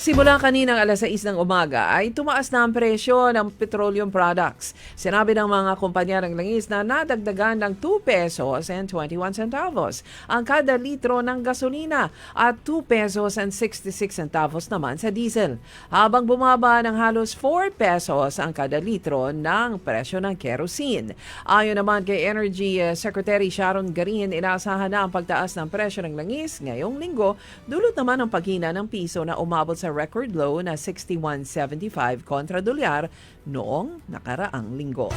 Simula kaninang alas 6 ng umaga ay tumaas na ang presyo ng petroleum products. Sinabi ng mga kumpanya ng langis na nadagdagan ng 2 pesos and 21 centavos ang kada litro ng gasolina at 2 pesos and 66 centavos naman sa diesel. Habang bumaba ng halos 4 pesos ang kada litro ng presyo ng kerosene. Ayon naman kay Energy Secretary Sharon Garin, inaasahan na ang pagtaas ng presyo ng langis ngayong linggo, dulot naman ang paghina ng piso na umabot sa record low na 61.75 kontra dolyar noong nakaraang linggo.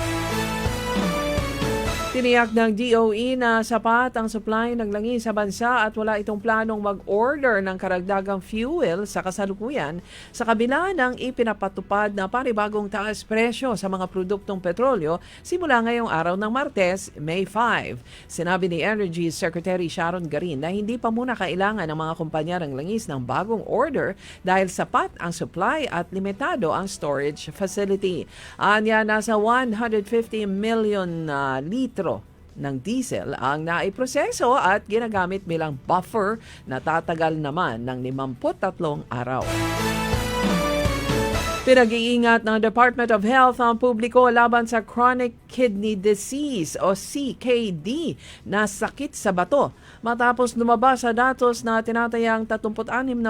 Tiniyak ng DOE na sapat ang supply ng langis sa bansa at wala itong planong mag-order ng karagdagang fuel sa kasalukuyan sa kabila ng ipinapatupad na panibagong taas presyo sa mga produktong petrolyo simula ngayong araw ng Martes, May 5. Sinabi ni Energy Secretary Sharon Garin na hindi pa muna kailangan ng mga kumpanya ng langis ng bagong order dahil sapat ang supply at limitado ang storage facility. Anya, nasa 150 million litro ng diesel ang naiproseso at ginagamit bilang buffer na tatagal naman ng 53 araw. Pinag-iingat ng Department of Health ang publiko laban sa chronic kidney disease o CKD na sakit sa bato. Matapos lumabas sa datos na tinatayang 36%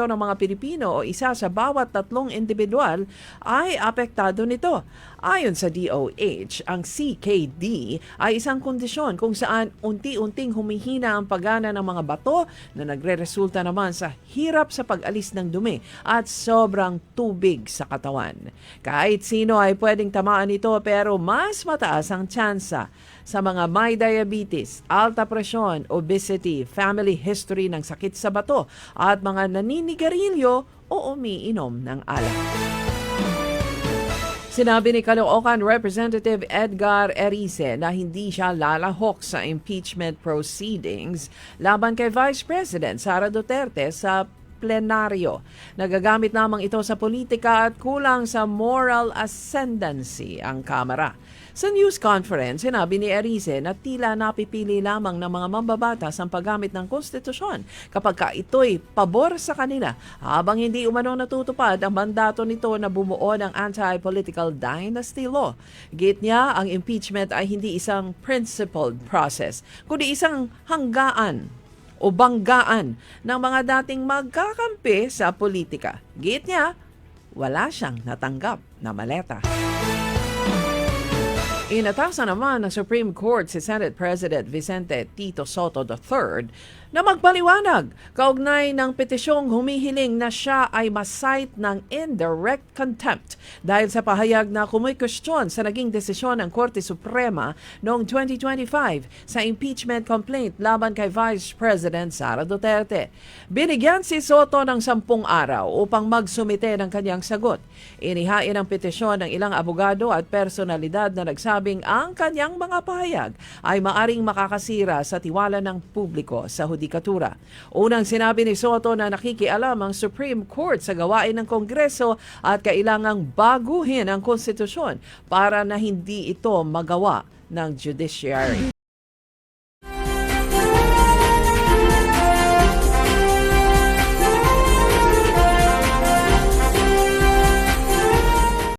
ng mga Pilipino o isa sa bawat 3 individual ay apektado nito. Ayon sa DOH, ang CKD ay isang kondisyon kung saan unti-unting humihina ang paggana ng mga bato na nagre-resulta naman sa hirap sa pag-alis ng dumi at sobrang tubig sa katawan. Kahit sino ay pwedeng tamaan nito pero mas mataas ang tsansa sa mga may diabetes, alta presyon, obesity, family history ng sakit sa bato at mga naninigarilyo o umiinom ng alak. Sinabi ni Caloocan Representative Edgar Erice na hindi siya lalahok sa impeachment proceedings laban kay Vice President Sara Duterte sa plenaryo. Nagagamit lamang ito sa politika at kulang sa moral ascendancy ang Kamara. Sa news conference, sinabi ni Erice na tila napipili lamang ng mga mambabatas ang paggamit ng konstitusyon kapag ito'y pabor sa kanila habang hindi umano natutupad ang mandato nito na bumuo ng anti-political dynasty law. Git niya, ang impeachment ay hindi isang principled process, kundi isang hanggaan o banggaan ng mga dating magkakampi sa politika. Git niya, wala siyang natanggap na maleta. Inatasan naman ng Supreme Court si Senate President Vicente Tito Soto III na magpaliwanag kaugnay ng petisyong humihiling na siya ay masight ng indirect contempt dahil sa pahayag na kumikwestiyon sa naging desisyon ng Korte Suprema noong 2025 sa impeachment complaint laban kay Vice President Sara Duterte. Binigyan si Soto ng 10 araw upang magsumite ng kanyang sagot. Inihain ang petisyon ng ilang abogado at personalidad na nagsabing ang kanyang mga pahayag ay maaring makakasira sa tiwala ng publiko sa hudikatura. Unang sinabi ni Soto na nakikialam ang Supreme Court sa gawain ng Kongreso at kailangang baguhin ang konstitusyon para na hindi ito magawa ng judiciary.